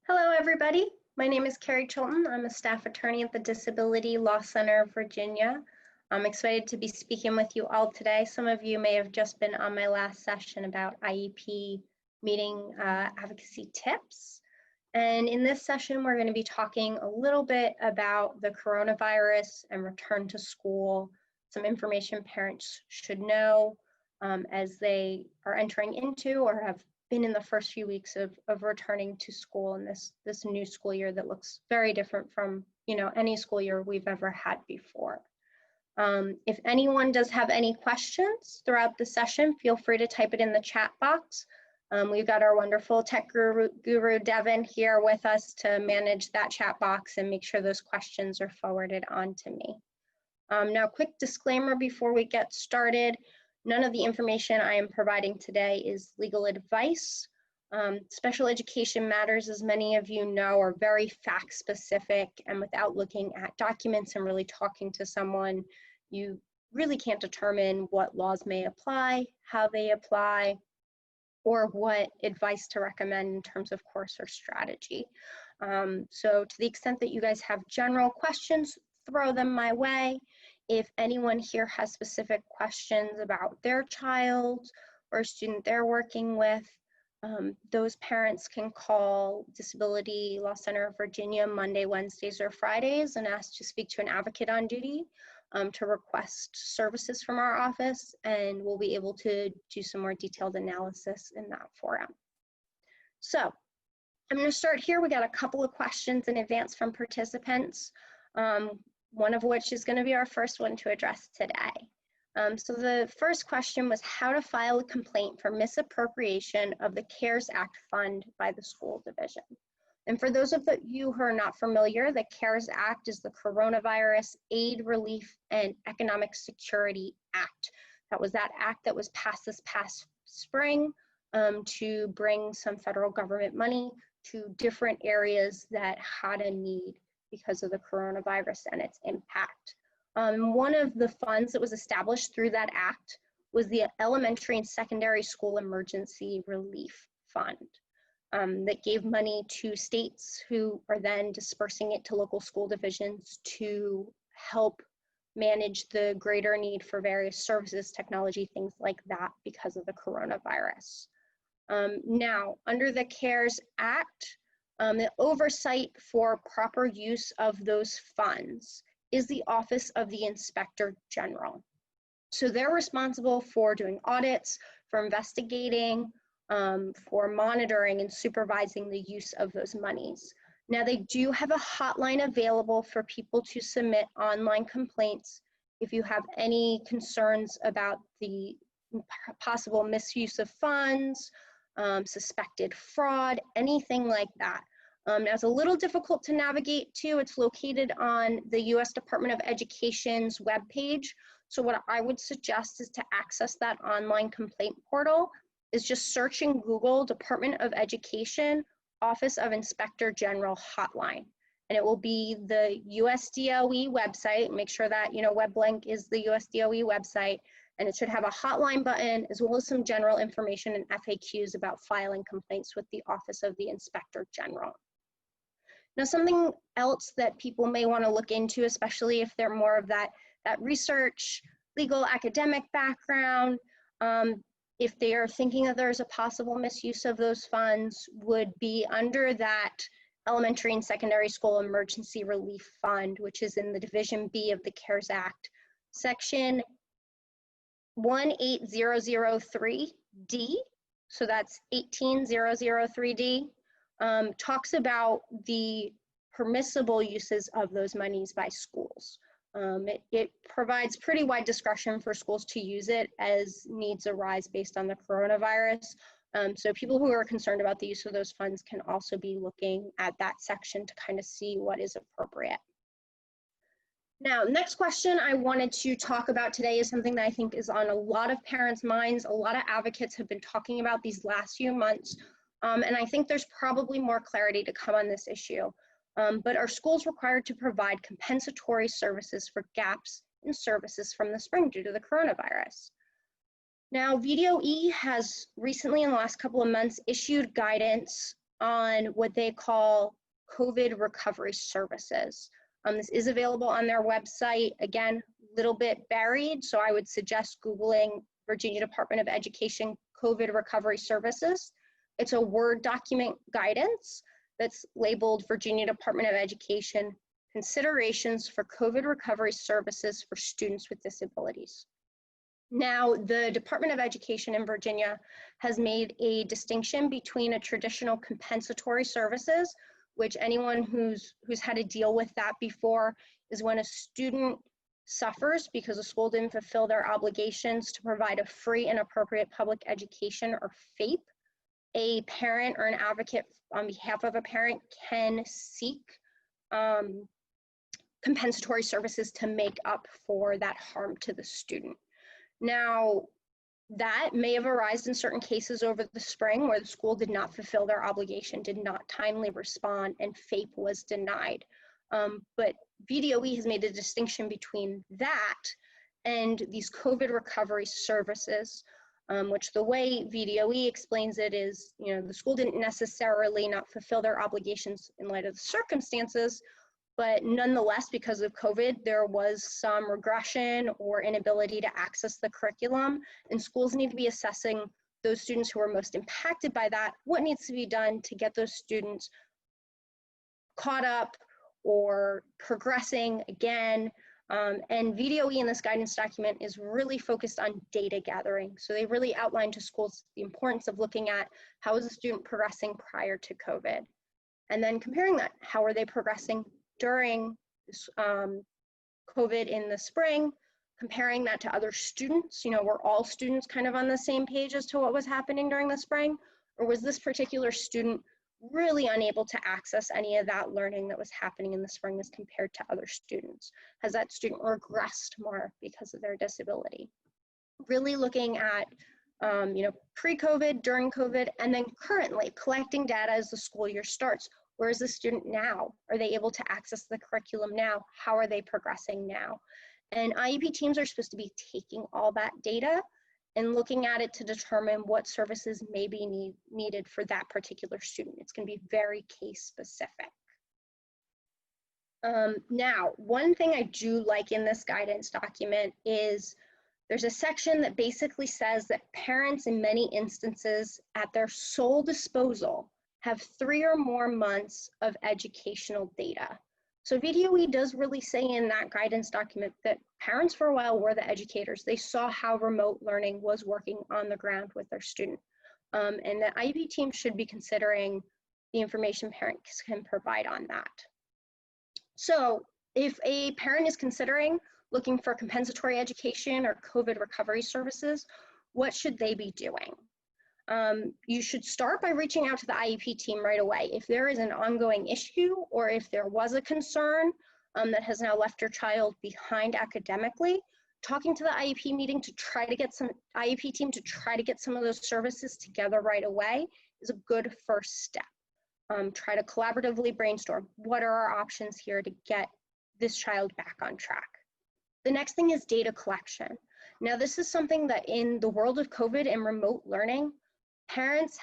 Hello, everybody. My name is Kerry Chilton. I'm a staff attorney at the Disability Law Center of Virginia. I'm excited to be speaking with you all today. Some of you may have just been on my last session about IEP meeting advocacy tips. And in this session, we're going to be talking a little bit about the coronavirus and return to school, some information parents should know as they are entering into or have been in the first few weeks of returning to school in this new school year that looks very different from any school year we've ever had before. If anyone does have any questions throughout the session, feel free to type it in the chat box. We've got our wonderful tech guru Devin here with us to manage that chat box and make sure those questions are forwarded on to me. Now, quick disclaimer before we get started. None of the information I am providing today is legal advice. Special education matters, as many of you know, are very fact specific, and without looking at documents and really talking to someone, you really can't determine what laws may apply, how they apply, or what advice to recommend in terms of course or strategy. So to the extent that you guys have general questions, throw them my way. If anyone here has specific questions about their child or student they're working with, those parents can call Disability Law Center of Virginia Monday, Wednesdays, or Fridays and ask to speak to an advocate on duty to request services from our office, and we'll be able to do some more detailed analysis in that forum. So I'm going to start here. We got a couple of questions in advance from participants. One of which is going to be our first one to address today. So the first question was how to file a complaint for misappropriation of the CARES Act fund by the school division. And for those of you who are not familiar, the CARES Act is the Coronavirus Aid, Relief, and Economic Security Act. That was that act that was passed this past spring to bring some federal government money to different areas that had a need because of the coronavirus and its impact. One of the funds that was established through that act was the Elementary and Secondary School Emergency Relief Fund that gave money to states who are then dispersing it to local school divisions to help manage the greater need for various services, technology, things like that because of the coronavirus. Now, under the CARES Act, the oversight for proper use of those funds is the Office of the Inspector General. So they're responsible for doing audits, for investigating, for monitoring and supervising the use of those monies. Now they do have a hotline available for people to submit online complaints if you have any concerns about the possible misuse of funds, suspected fraud, anything like that. Now it's a little difficult to navigate to. It's located on the U.S. Department of Education's webpage. So what I would suggest is to access that online complaint portal is just searching Google Department of Education Office of Inspector General Hotline. And it will be the USDOE website. Make sure that WebLink is the USDOE website. And it should have a hotline button as well as some general information and FAQs about filing complaints with the Office of the Inspector General. Now, something else that people may want to look into, especially if they're more of that research, legal, academic background, if they are thinking that there's a possible misuse of those funds, would be under that Elementary and Secondary School Emergency Relief Fund, which is in the Division B of the CARES Act, Section 18003D, so that's 18003D, talks about the permissible uses of those monies by schools. It provides pretty wide discretion for schools to use it as needs arise based on the coronavirus. So people who are concerned about the use of those funds can also be looking at that section to kind of see what is appropriate. Now, next question I wanted to talk about today is something that I think is on a lot of parents' minds. A lot of advocates have been talking about these last few months, and I think there's probably more clarity to come on this issue. But are schools required to provide compensatory services for gaps in services from the spring due to the coronavirus? Now, VDOE has recently, in the last couple of months, issued guidance on what they call COVID recovery services. This is available on their website. Again, a little bit buried, so I would suggest Googling Virginia Department of Education COVID recovery services. It's a Word document guidance that's labeled Virginia Department of Education considerations for COVID recovery services for students with disabilities. Now, the Department of Education in Virginia has made a distinction between a traditional compensatory services, which anyone who's had to deal with that before is when a student suffers because the school didn't fulfill their obligations to provide a free and appropriate public education, or FAPE. A parent or an advocate on behalf of a parent can seek compensatory services to make up for that harm to the student. Now, that may have arisen in certain cases over the spring where the school did not fulfill their obligation, did not timely respond, and FAPE was denied. But VDOE has made a distinction between that and these COVID recovery services, which the way VDOE explains it is, the school didn't necessarily not fulfill their obligations in light of the circumstances, but nonetheless, because of COVID, there was some regression or inability to access the curriculum, and schools need to be assessing those students who are most impacted by that, what needs to be done to get those students caught up or progressing again. And VDOE in this guidance document is really focused on data gathering. So they really outline to schools the importance of looking at how is a student progressing prior to COVID, and then comparing that, how are they progressing during COVID in the spring, comparing that to other students. Were all students kind of on the same page as to what was happening during the spring? Or was this particular student really unable to access any of that learning that was happening in the spring as compared to other students? Has that student regressed more because of their disability? Really looking at pre-COVID, during COVID, and then currently collecting data as the school year starts. Where is the student now? Are they able to access the curriculum now? How are they progressing now? And IEP teams are supposed to be taking all that data and looking at it to determine what services may be needed for that particular student. It's going to be very case specific. Now, one thing I do like in this guidance document is there's a section that basically says that parents in many instances at their sole disposal have 3 or more months of educational data. So VDOE does really say in that guidance document that parents for a while were the educators. They saw how remote learning was working on the ground with their student. And the IEP team should be considering the information parents can provide on that. So if a parent is considering looking for compensatory education or COVID recovery services, what should they be doing? You should start by reaching out to the IEP team right away. If there is an ongoing issue or if there was a concern that has now left your child behind academically, talking to the IEP meeting to try to get some IEP team to try to get some of those services together right away is a good first step. Try to collaboratively brainstorm what are our options here to get this child back on track. The next thing is data collection. Now, this is something that in the world of COVID and remote learning, parents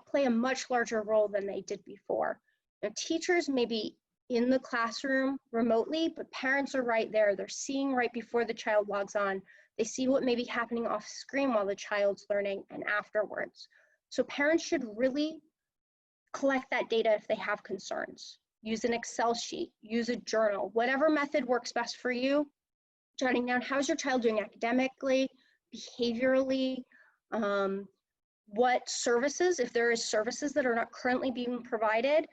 play a much larger role than they did before. Now, teachers may be in the classroom remotely, but parents are right there. They're seeing right before the child logs on. They see what may be happening off screen while the child's learning and afterwards. So parents should really collect that data if they have concerns. Use an Excel sheet, use a journal, whatever method works best for you. Jotting down how's your child doing academically, behaviorally, what services, if there is services that are not currently being provided,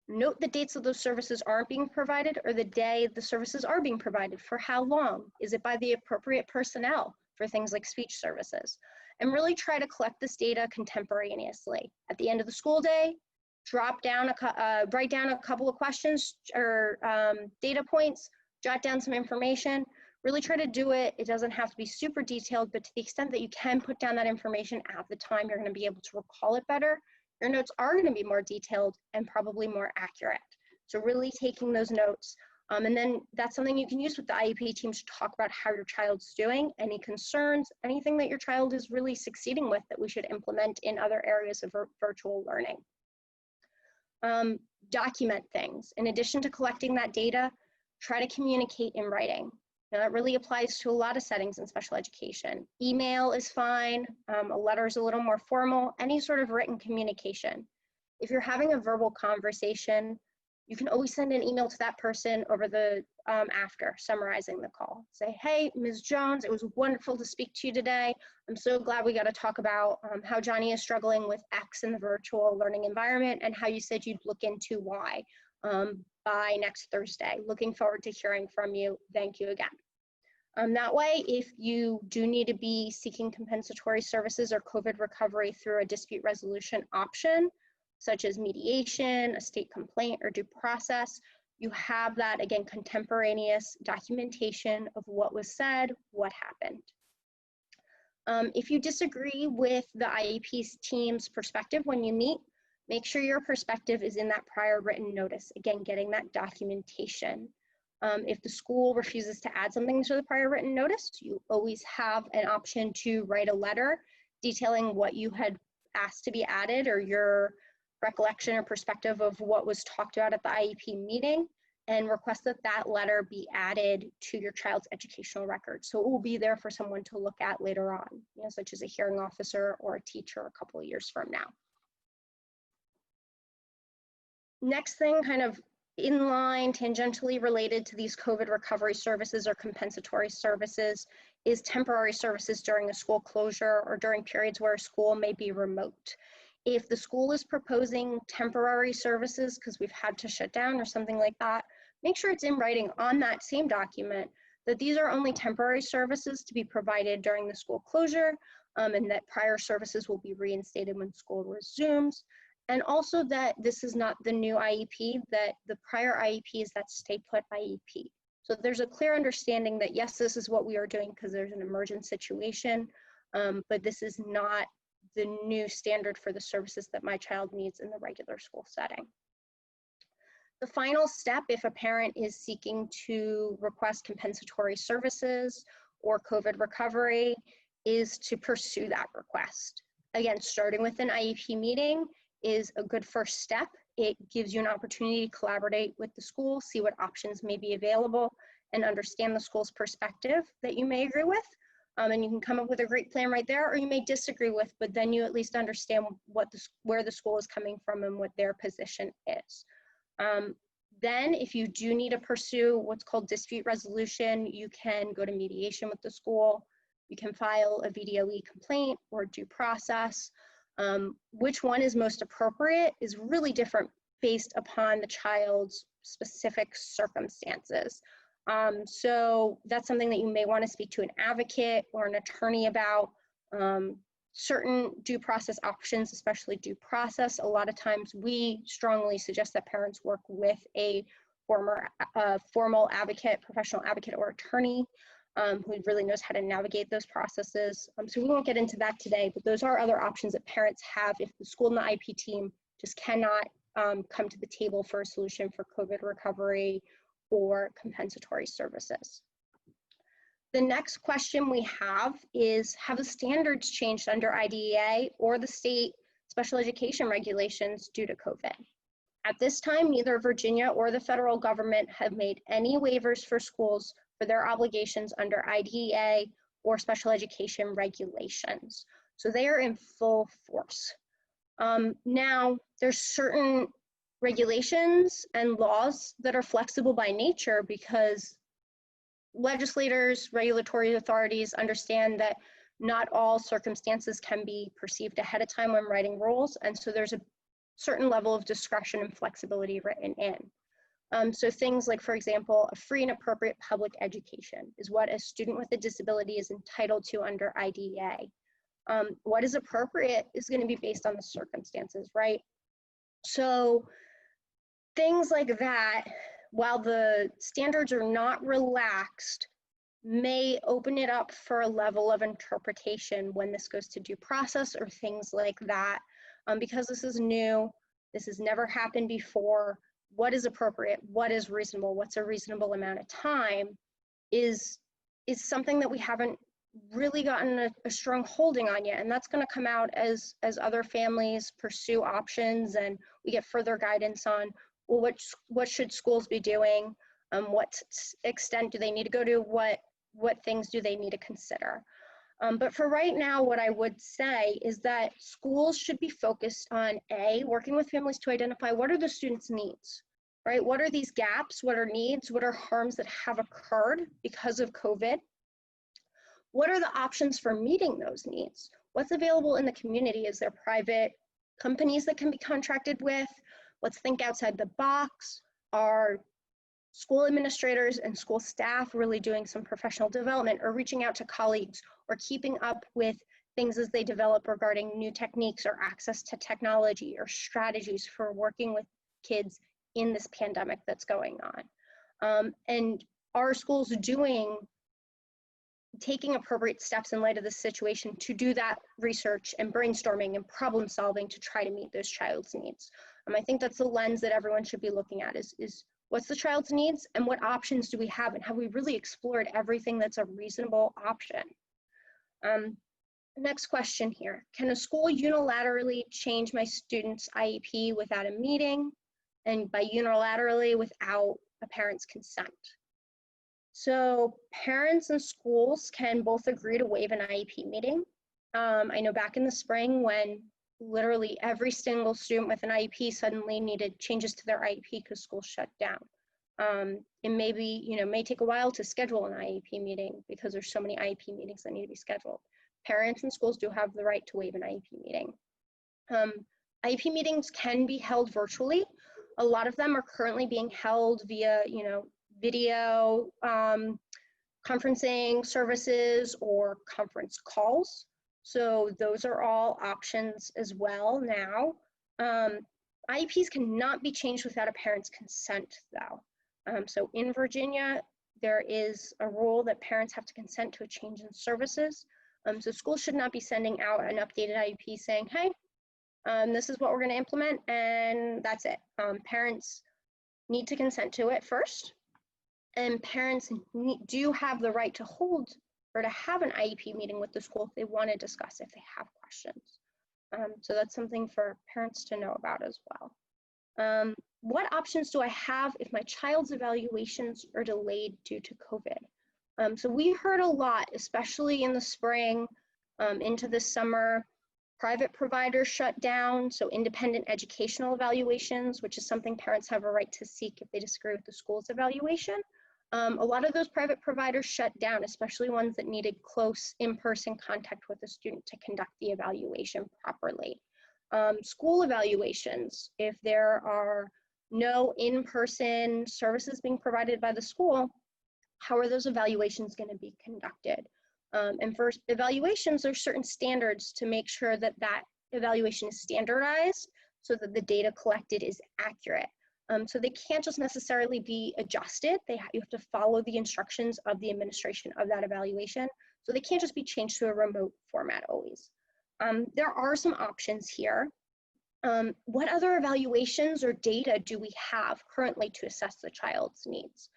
note the dates of those services aren't being provided or the day the services are being provided. For how long? Is it by the appropriate personnel for things like speech services? And really try to collect this data contemporaneously. At the end of the school day, write down a couple of questions or data points, jot down some information. Really try to do it. It doesn't have to be super detailed, but to the extent that you can put down that information at the time, you're going to be able to recall it better. Your notes are going to be more detailed and probably more accurate. So really taking those notes. And then that's something you can use with the IEP team to talk about how your child's doing, any concerns, anything that your child is really succeeding with that we should implement in other areas of virtual learning. Document things. In addition to collecting that data, try to communicate in writing. Now, that really applies to a lot of settings in special education. Email is fine, a letter is a little more formal, any sort of written communication. If you're having a verbal conversation, you can always send an email to that person over the after, summarizing the call. Say, hey, Ms. Jones, it was wonderful to speak to you today. I'm so glad we got to talk about how Johnny is struggling with X in the virtual learning environment and how you said you'd look into Y by next Thursday. Looking forward to hearing from you. Thank you again. That way, if you do need to be seeking compensatory services or COVID recovery through a dispute resolution option, such as mediation, a state complaint, or due process, you have that, again, contemporaneous documentation of what was said, what happened. If you disagree with the IEP team's perspective when you meet, make sure your perspective is in that prior written notice. Again, getting that documentation. If the school refuses to add something to the prior written notice, you always have an option to write a letter detailing what you had asked to be added or your recollection or perspective of what was talked about at the IEP meeting, and request that that letter be added to your child's educational record. So it will be there for someone to look at later on, such as a hearing officer or a teacher a couple of years from now. Next thing, kind of in line, tangentially related to these COVID recovery services or compensatory services, is temporary services during a school closure or during periods where a school may be remote. If the school is proposing temporary services because we've had to shut down or something like that, make sure it's in writing on that same document that these are only temporary services to be provided during the school closure, and that prior services will be reinstated when school resumes. And also that this is not the new IEP, that the prior IEP is that stay put IEP. So there's a clear understanding that yes, this is what we are doing because there's an emergent situation, but this is not the new standard for the services that my child needs in the regular school setting. The final step, if a parent is seeking to request compensatory services or COVID recovery, is to pursue that request. Again, starting with an IEP meeting is a good first step. It gives you an opportunity to collaborate with the school, see what options may be available, and understand the school's perspective that you may agree with. And you can come up with a great plan right there, or you may disagree with, but then you at least understand where the school is coming from and what their position is. Then if you do need to pursue what's called dispute resolution, you can go to mediation with the school. You can file a VDOE complaint or due process. Which one is most appropriate is really different based upon the child's specific circumstances. So that's something that you may want to speak to an advocate or an attorney about. Certain due process options, especially due process, a lot of times we strongly suggest that parents work with a formal advocate, professional advocate or attorney who really knows how to navigate those processes. So we won't get into that today, but those are other options that parents have if the school and the IP team just cannot come to the table for a solution for COVID recovery or compensatory services. The next question we have the standards changed under IDEA or the state special education regulations due to COVID? At this time, neither Virginia or the federal government have made any waivers for schools for their obligations under IDEA or special education regulations. So they are in full force. Now, there's certain regulations and laws that are flexible by nature because legislators, regulatory authorities understand that not all circumstances can be perceived ahead of time when writing rules, and so there's a certain level of discretion and flexibility written in. So things like, for example, a free and appropriate public education is what a student with a disability is entitled to under IDEA. What is appropriate is going to be based on the circumstances, right? So things like that, while the standards are not relaxed, may open it up for a level of interpretation when this goes to due process or things like that. Because this is new, this has never happened before, what is appropriate, what is reasonable, what's a reasonable amount of time is something that we haven't really gotten a strong holding on yet, and that's going to come out as other families pursue options and we get further guidance on, well, what should schools be doing, what extent do they need to go to, what things do they need to consider. But for right now, what I would say is that schools should be focused on working with families to identify what are the students' needs, right? What are these gaps? What are needs? What are harms that have occurred because of COVID? What are the options for meeting those needs? What's available in the community? Is there private companies that can be contracted with? Let's think outside the box. Are school administrators and school staff really doing some professional development or reaching out to colleagues or keeping up with things as they develop regarding new techniques or access to technology or strategies for working with kids in this pandemic that's going on? And are schools taking appropriate steps in light of this situation to do that research and brainstorming and problem solving to try to meet those child's needs? I think that's the lens that everyone should be looking at is what's the child's needs and what options do we have, and have we really explored everything that's a reasonable option? Next question here. Can a school unilaterally change my student's IEP without a meeting? And by unilaterally, without a parent's consent. So parents and schools can both agree to waive an IEP meeting. I know back in the spring when literally every single student with an IEP suddenly needed changes to their IEP because school shut down. It may take a while to schedule an IEP meeting because there's so many IEP meetings that need to be scheduled. Parents and schools do have the right to waive an IEP meeting. IEP meetings can be held virtually. A lot of them are currently being held via, video conferencing services or conference calls. So those are all options as well now. IEPs cannot be changed without a parent's consent though. So in Virginia, there is a rule that parents have to consent to a change in services. So schools should not be sending out an updated IEP saying, hey, this is what we're going to implement and that's it. Parents need to consent to it first. And parents do have the right to hold or to have an IEP meeting with the school if they want to discuss, if they have questions. So that's something for parents to know about as well. What options do I have if my child's evaluations are delayed due to COVID? So we heard a lot, especially in the spring into the summer. Private providers shut down, so independent educational evaluations, which is something parents have a right to seek if they disagree with the school's evaluation. A lot of those private providers shut down, especially ones that needed close in-person contact with the student to conduct the evaluation properly. School evaluations, if there are no in-person services being provided by the school, how are those evaluations going to be conducted? And for evaluations, there's certain standards to make sure that that evaluation is standardized so that the data collected is accurate. So they can't just necessarily be adjusted. You have to follow the instructions of the administration of that evaluation. So they can't just be changed to a remote format always. There are some options here. What other evaluations or data do we have currently to assess the child's needs?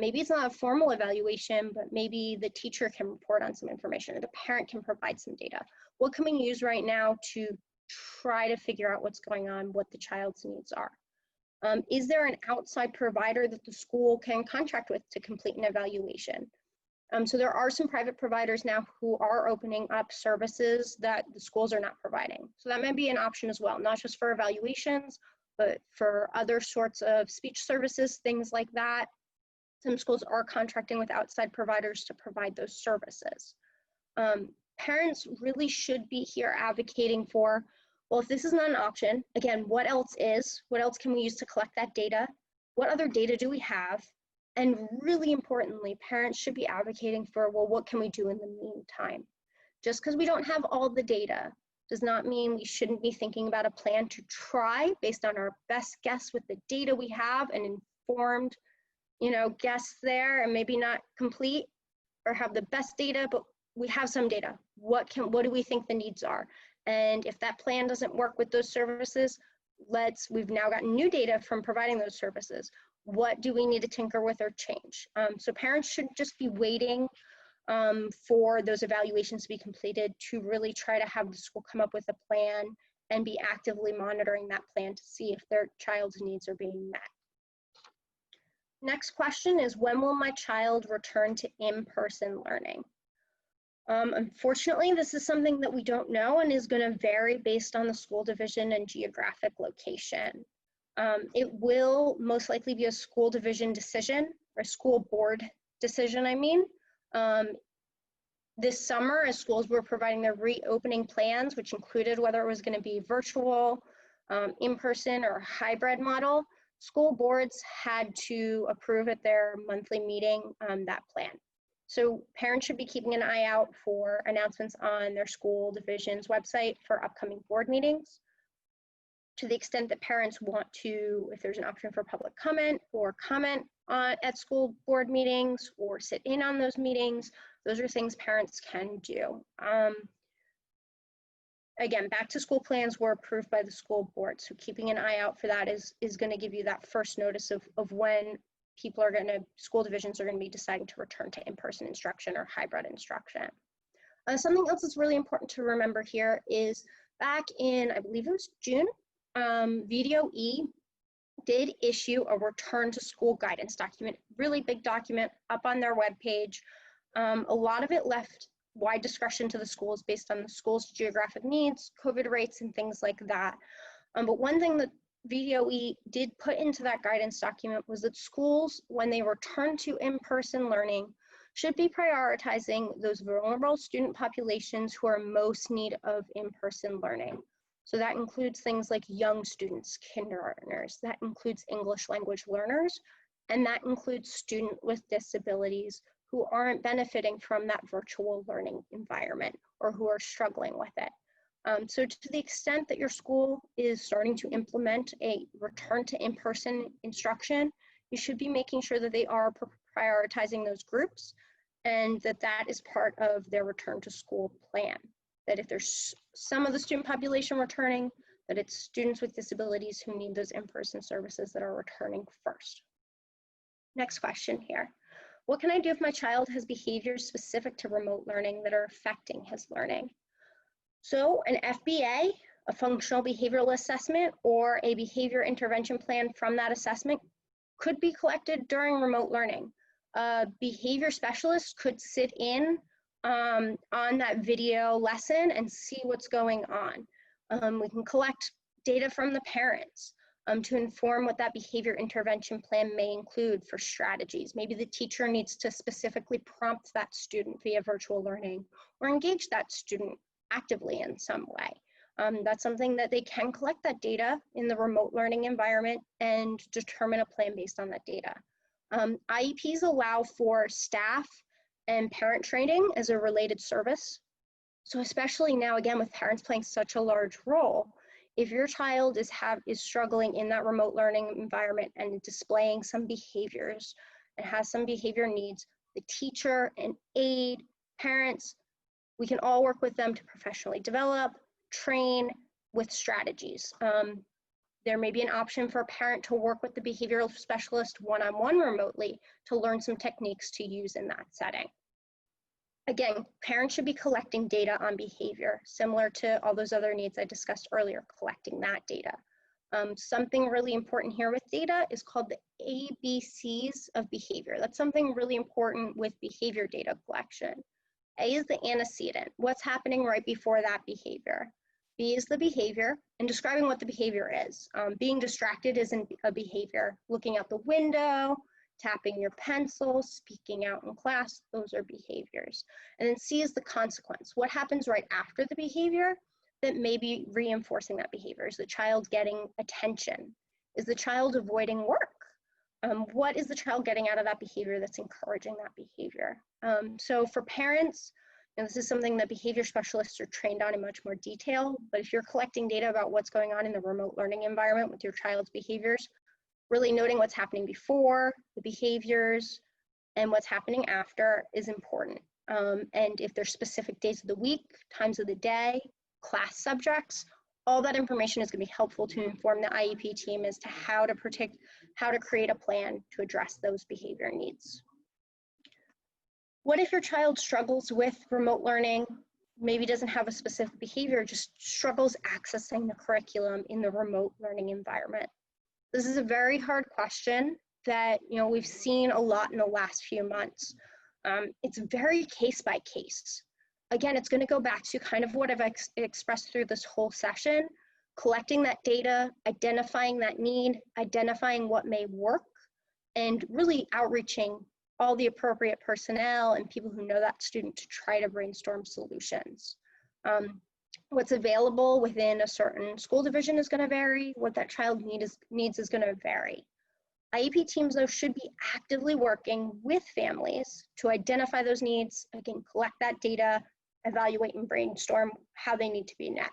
Maybe it's not a formal evaluation, but maybe the teacher can report on some information or the parent can provide some data. What can we use right now to try to figure out what's going on, what the child's needs are? Is there an outside provider that the school can contract with to complete an evaluation? So there are some private providers now who are opening up services that the schools are not providing. So that might be an option as well, not just for evaluations, but for other sorts of speech services, things like that. Some schools are contracting with outside providers to provide those services. Parents really should be here advocating for, well, if this is not an option, again, what else is? What else can we use to collect that data? What other data do we have? And really importantly, parents should be advocating for, well, what can we do in the meantime? Just because we don't have all the data does not mean we shouldn't be thinking about a plan to try based on our best guess with the data we have and informed, guess there, and maybe not complete or have the best data, but we have some data. What do we think the needs are? And if that plan doesn't work with those services, we've now gotten new data from providing those services. What do we need to tinker with or change? So parents shouldn't just be waiting for those evaluations to be completed to really try to have the school come up with a plan and be actively monitoring that plan to see if their child's needs are being met. Next question is, when will my child return to in-person learning? Unfortunately, this is something that we don't know and is going to vary based on the school division and geographic location. It will most likely be a school division decision, or school board decision, I mean. This summer, as schools were providing their reopening plans, which included whether it was going to be virtual, in-person, or hybrid model, school boards had to approve at their monthly meeting that plan. So parents should be keeping an eye out for announcements on their school division's website for upcoming board meetings. To the extent that parents want to, if there's an option for public comment or comment at school board meetings or sit in on those meetings, those are things parents can do. Again, back to school plans were approved by the school board, so keeping an eye out for that is going to give you that first notice of when school divisions are going to be deciding to return to in-person instruction or hybrid instruction. Something else that's really important to remember here is back in, I believe it was June, VDOE did issue a return to school guidance document, really big document up on their webpage. A lot of it left wide discretion to the schools based on the school's geographic needs, COVID rates, and things like that. But one thing that VDOE did put into that guidance document was that schools, when they return to in-person learning, should be prioritizing those vulnerable student populations who are most in need of in-person learning. So that includes things like young students, kindergartners, that includes English language learners, and that includes students with disabilities who aren't benefiting from that virtual learning environment or who are struggling with it. So to the extent that your school is starting to implement a return to in-person instruction, you should be making sure that they are prioritizing those groups and that is part of their return to school plan. That if there's some of the student population returning, that it's students with disabilities who need those in-person services that are returning first. Next question here. What can I do if my child has behaviors specific to remote learning that are affecting his learning? So an FBA, a functional behavioral assessment, or a behavior intervention plan from that assessment could be collected during remote learning. A behavior specialist could sit in on that video lesson and see what's going on. We can collect data from the parents to inform what that behavior intervention plan may include for strategies. Maybe the teacher needs to specifically prompt that student via virtual learning or engage that student actively in some way. That's something that they can collect that data in the remote learning environment and determine a plan based on that data. IEPs allow for staff and parent training as a related service. So especially now, again, with parents playing such a large role, if your child is struggling in that remote learning environment and displaying some behaviors and has some behavior needs, the teacher and aide, parents, we can all work with them to professionally develop, train with strategies. There may be an option for a parent to work with the behavioral specialist one-on-one remotely to learn some techniques to use in that setting. Again, parents should be collecting data on behavior, similar to all those other needs I discussed earlier, collecting that data. Something really important here with data is called the ABCs of behavior. That's something really important with behavior data collection. A is the antecedent, what's happening right before that behavior. B is the behavior, and describing what the behavior is. Being distracted isn't a behavior. Looking out the window, tapping your pencil, speaking out in class, those are behaviors. And then C is the consequence. What happens right after the behavior that may be reinforcing that behavior? Is the child getting attention? Is the child avoiding work? What is the child getting out of that behavior that's encouraging that behavior? So for parents, and this is something that behavior specialists are trained on in much more detail, but if you're collecting data about what's going on in the remote learning environment with your child's behaviors, really noting what's happening before, the behaviors, and what's happening after is important. And if there's specific days of the week, times of the day, class subjects, all that information is going to be helpful to inform the IEP team as to how to create a plan to address those behavior needs. What if your child struggles with remote learning, maybe doesn't have a specific behavior, just struggles accessing the curriculum in the remote learning environment? This is a very hard question that we've seen a lot in the last few months. It's very case by case. Again, it's going to go back to kind of what I've expressed through this whole session, collecting that data, identifying that need, identifying what may work, and really outreaching all the appropriate personnel and people who know that student to try to brainstorm solutions. What's available within a certain school division is going to vary. What that child needs is going to vary. IEP teams, though, should be actively working with families to identify those needs, again, collect that data, evaluate and brainstorm how they need to be met.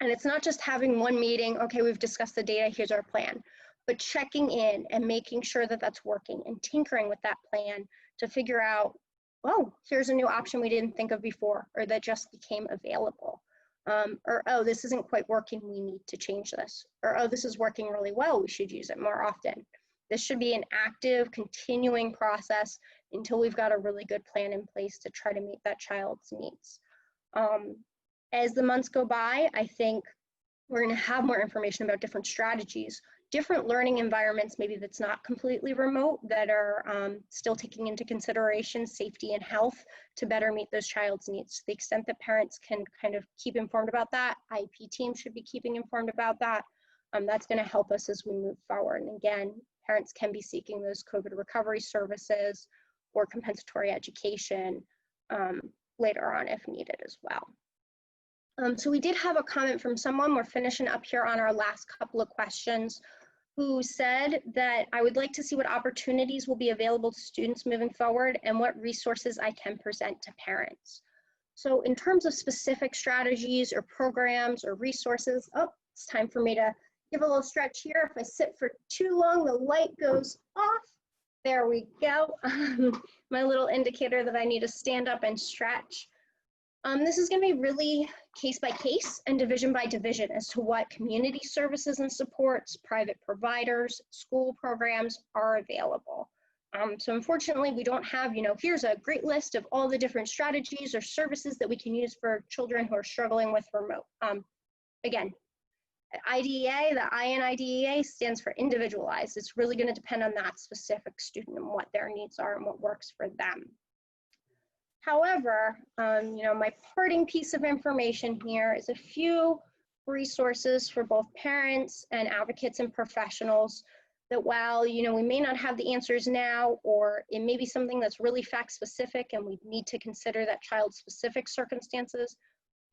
And it's not just having one meeting, okay, we've discussed the data, here's our plan, but checking in and making sure that that's working and tinkering with that plan to figure out, oh, here's a new option we didn't think of before, or that just became available. Or, oh, this isn't quite working, we need to change this. Or, oh, this is working really well, we should use it more often. This should be an active, continuing process until we've got a really good plan in place to try to meet that child's needs. As the months go by, I think we're going to have more information about different strategies, different learning environments, maybe that's not completely remote, that are still taking into consideration safety and health to better meet those child's needs. To the extent that parents can kind of keep informed about that, IEP teams should be keeping informed about that. That's going to help us as we move forward. And again, parents can be seeking those COVID recovery services or compensatory education later on if needed as well. So we did have a comment from someone, we're finishing up here on our last couple of questions, who said that I would like to see what opportunities will be available to students moving forward and what resources I can present to parents. So in terms of specific strategies or programs or resources, oh, it's time for me to give a little stretch here. If I sit for too long, the light goes off. There we go. My little indicator that I need to stand up and stretch. This is going to be really case by case and division by division as to what community services and supports, private providers, school programs are available. So unfortunately, we don't have, here's a great list of all the different strategies or services that we can use for children who are struggling with remote. Again, IDEA, the I in IDEA stands for individualized. It's really going to depend on that specific student and what their needs are and what works for them. However, my parting piece of information here is a few resources for both parents and advocates and professionals that while, we may not have the answers now, or it may be something that's really fact specific and we need to consider that child's specific circumstances,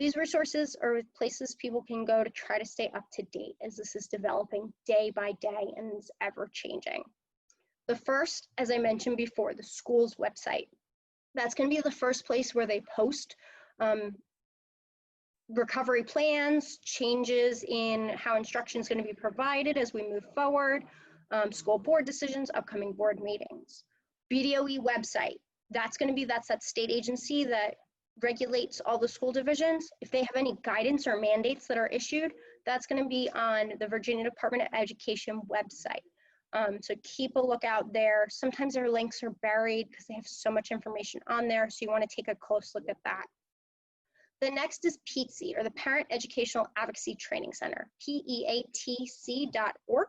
these resources are places people can go to try to stay up to date as this is developing day by day and is ever changing. The first, as I mentioned before, the school's website. That's going to be the first place where they post recovery plans, changes in how instruction is going to be provided as we move forward, school board decisions, upcoming board meetings. BDOE website, that's that state agency that regulates all the school divisions. If they have any guidance or mandates that are issued, that's going to be on the Virginia Department of Education website. So keep a lookout there. Sometimes their links are buried because they have so much information on there, so you want to take a close look at that. The next is PEATC, or the Parent Educational Advocacy Training Center, PEATC.org.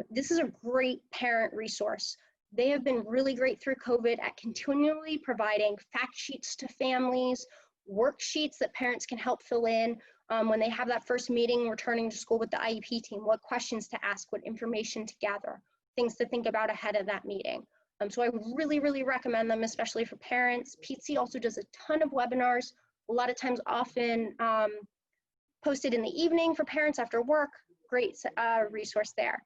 This is a great parent resource. They have been really great through COVID at continually providing fact sheets to families, worksheets that parents can help fill in when they have that first meeting returning to school with the IEP team, what questions to ask, what information to gather, things to think about ahead of that meeting. So I really, really recommend them, especially for parents. PEATC also does a ton of webinars, a lot of times often posted in the evening for parents after work. Great resource there.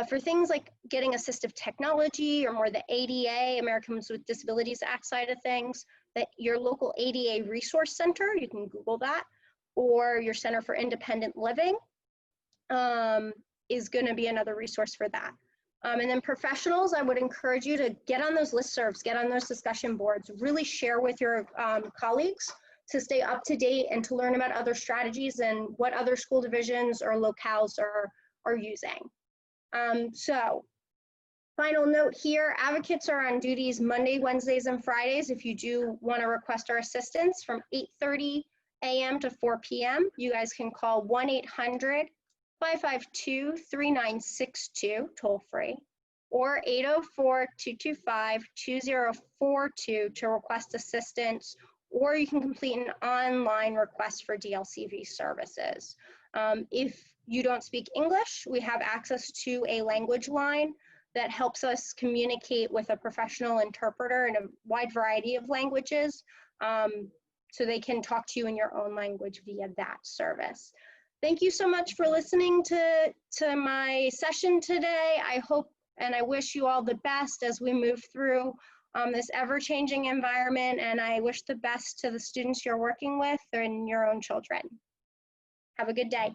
For things like getting assistive technology or more the ADA, Americans with Disabilities Act side of things, that your local ADA resource center, you can Google that, or your Center for Independent Living is going to be another resource for that. And then professionals, I would encourage you to get on those listservs, get on those discussion boards, really share with your colleagues to stay up to date and to learn about other strategies and what other school divisions or locales are using. So Final note here, advocates are on duties Monday, Wednesdays, and Fridays. If you do want to request our assistance from 8:30 a.m. to 4 p.m., you guys can call 1-800-552-3962, toll free, or 804-225-2042 to request assistance, or you can complete an online request for dLCV services. If you don't speak English, we have access to a language line that helps us communicate with a professional interpreter in a wide variety of languages, so they can talk to you in your own language via that service. Thank you so much for listening to my session today. I hope and I wish you all the best as we move through this ever-changing environment, and I wish the best to the students you're working with and your own children. Have a good day.